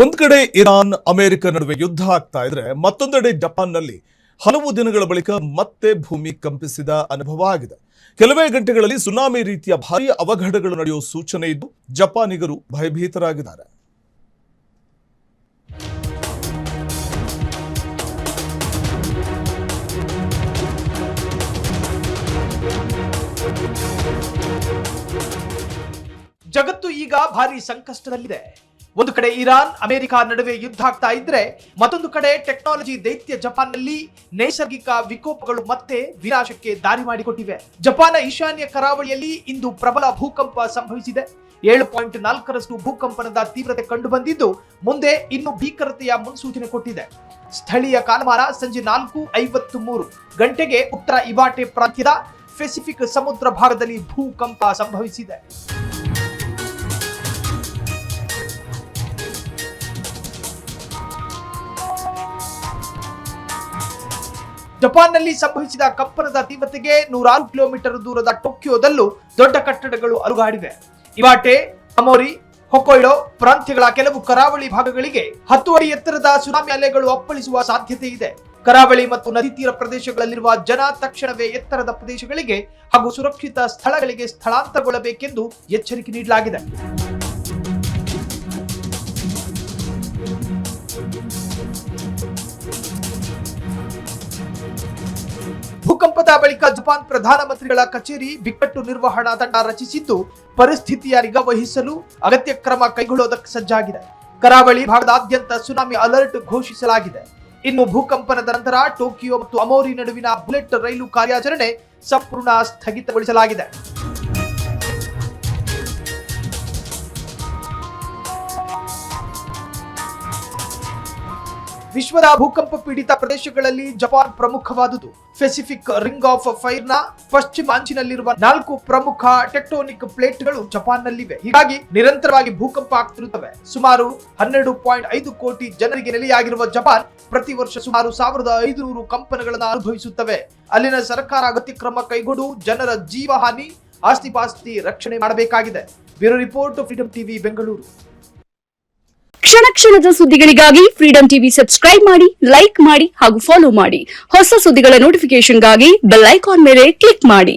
ಒಂದ್ ಕಡೆ Iran America ನಡುವೆ ಯುದ್ಧ ಆಗ್ತಾ ಇದ್ರೆ ಮತ್ತೊಂದೆಡೆ ಜಪಾನ್ನಲ್ಲಿ ಹಲವು ದಿನಗಳ ಬಳಿಕ ಮತ್ತೆ ಭೂಮಿ ಕಂಪಿಸಿದ ಅನುಭವ ಆಗಿದೆ. ಕೆಲವೇ ಗಂಟೆಗಳಲ್ಲಿ ಸುನಾಮಿ ರೀತಿಯ ಭಾರೀ ಅವಘಡಗಳು ನಡೆಯುವ ಸೂಚನೆ ಇದ್ದು ಜಪಾನಿಗರು ಭಯಭೀತರಾಗಿದ್ದಾರೆ. ಜಗತ್ತು ಈಗ ಭಾರಿ ಸಂಕಷ್ಟದಲ್ಲಿದೆ. ಒಂದು ಕಡೆ ಇರಾನ್ ಅಮೆರಿಕ ನಡುವೆ ಯುದ್ಧ ಆಗ್ತಾ ಇದ್ರೆ ಮತ್ತೊಂದು ಕಡೆ ಟೆಕ್ನಾಲಜಿ ದೈತ್ಯ ಜಪಾನ್ನಲ್ಲಿ ನೈಸರ್ಗಿಕ ವಿಕೋಪಗಳು ಮತ್ತೆ ವಿನಾಶಕ್ಕೆ ದಾರಿ ಮಾಡಿಕೊಟ್ಟಿವೆ. ಜಪಾನ್ನ ಈಶಾನ್ಯ ಕರಾವಳಿಯಲ್ಲಿ ಇಂದು ಪ್ರಬಲ ಭೂಕಂಪ ಸಂಭವಿಸಿದೆ. 7.4ರಷ್ಟು ಭೂಕಂಪನದ ತೀವ್ರತೆ ಕಂಡು ಬಂದಿದ್ದು ಮುಂದೆ ಇನ್ನು ಭೀಕರತೆಯ ಮುನ್ಸೂಚನೆ ಕೊಟ್ಟಿದೆ. ಸ್ಥಳೀಯ ಕಾಲಮಾನ ಸಂಜೆ 4:53 ಗಂಟೆಗೆ ಉತ್ತರ ಇವಾಟೆ ಪ್ರಾಂತ್ಯದ ಪೆಸಿಫಿಕ್ ಸಮುದ್ರ ಭಾಗದಲ್ಲಿ ಭೂಕಂಪ ಸಂಭವಿಸಿದೆ. ಜಪಾನ್ನಲ್ಲಿ ಸಂಭವಿಸಿದ ಕಂಪನದ ತೀವ್ರತೆಗೆ 106 ಕಿಲೋಮೀಟರ್ ದೂರದ ಟೋಕಿಯೋದಲ್ಲೂ ದೊಡ್ಡ ಕಟ್ಟಡಗಳು ಅಲುಗಾಡಿವೆ. ಇವಾಟೆ, ಅಮೋರಿ, ಹೊಕೊಯ್ಡೋ ಪ್ರಾಂತ್ಯಗಳ ಕೆಲವು ಕರಾವಳಿ ಭಾಗಗಳಿಗೆ 10 ಅಡಿ ಎತ್ತರದ ಸುನಾಮಿ ಅಲೆಗಳು ಅಪ್ಪಳಿಸುವ ಸಾಧ್ಯತೆ ಇದೆ. ಕರಾವಳಿ ಮತ್ತು ನದಿ ತೀರ ಪ್ರದೇಶಗಳಲ್ಲಿರುವ ಜನ ತಕ್ಷಣವೇ ಎತ್ತರದ ಪ್ರದೇಶಗಳಿಗೆ ಹಾಗೂ ಸುರಕ್ಷಿತ ಸ್ಥಳಗಳಿಗೆ ಸ್ಥಳಾಂತರಗೊಳ್ಳಬೇಕೆಂದು ಎಚ್ಚರಿಕೆ ನೀಡಲಾಗಿದೆ. ಭೂಕಂಪದ ಬಳಿಕ ಜಪಾನ್ ಪ್ರಧಾನಮಂತ್ರಿಗಳ ಕಚೇರಿ ಬಿಕ್ಕಟ್ಟು ನಿರ್ವಹಣಾ ತಂಡ ರಚಿಸಿದ್ದು ಪರಿಸ್ಥಿತಿಯ ನಿಗಾ ವಹಿಸಲು ಅಗತ್ಯ ಕ್ರಮ ಕೈಗೊಳ್ಳುವುದಕ್ಕೆ ಸಜ್ಜಾಗಿದೆ. ಕರಾವಳಿ ಭಾಗದಾದ್ಯಂತ ಸುನಾಮಿ ಅಲರ್ಟ್ ಘೋಷಿಸಲಾಗಿದೆ. ಇನ್ನು ಭೂಕಂಪನದ ನಂತರ ಟೋಕಿಯೋ ಮತ್ತು ಅಮೋರಿ ನಡುವಿನ ಬುಲೆಟ್ ರೈಲು ಕಾರ್ಯಾಚರಣೆ ಸಂಪೂರ್ಣ ಸ್ಥಗಿತಗೊಳಿಸಲಾಗಿದೆ. ವಿಶ್ವದ ಭೂಕಂಪ ಪೀಡಿತ ಪ್ರದೇಶಗಳಲ್ಲಿ ಜಪಾನ್ ಪ್ರಮುಖವಾದುದು. ಪೆಸಿಫಿಕ್ ರಿಂಗ್ ಆಫ್ ಫೈರ್ನ ಪಶ್ಚಿಮ ಅಂಚಿನಲ್ಲಿರುವ 4 ಪ್ರಮುಖ ಟೆಕ್ಟೋನಿಕ್ ಪ್ಲೇಟ್ಗಳು ಜಪಾನ್ನಲ್ಲಿವೆ. ಹೀಗಾಗಿ ನಿರಂತರವಾಗಿ ಭೂಕಂಪ ಆಗ್ತಿರುತ್ತವೆ. ಸುಮಾರು 12.5 ಕೋಟಿ ಜನರಿಗೆ ನೆಲೆಯಾಗಿರುವ ಜಪಾನ್ ಪ್ರತಿ ವರ್ಷ ಸುಮಾರು 1500 ಕಂಪನಗಳನ್ನು ಅನುಭವಿಸುತ್ತವೆ. ಅಲ್ಲಿನ ಸರ್ಕಾರ ಅಗತ್ಯ ಕ್ರಮ ಕೈಗೊಂಡು ಜನರ ಜೀವಹಾನಿ, ಆಸ್ತಿಪಾಸ್ತಿ ರಕ್ಷಣೆ ಮಾಡಬೇಕಾಗಿದೆ. Bureau report, freedom TV, Bengaluru. ಕ್ಷಣ ಕ್ಷಣದ ಸುದ್ದಿಗಳಿಗಾಗಿ ಫ್ರೀಡಂ ಟಿವಿ ಸಬ್ಸ್ಕ್ರೈಬ್ ಮಾಡಿ, ಲೈಕ್ ಮಾಡಿ ಹಾಗೂ ಫಾಲೋ ಮಾಡಿ. ಹೊಸ ಸುದ್ದಿಗಳ ನೋಟಿಫಿಕೇಶನ್ಗಾಗಿ ಬೆಲ್ ಐಕಾನ್ ಮೇಲೆ ಕ್ಲಿಕ್ ಮಾಡಿ.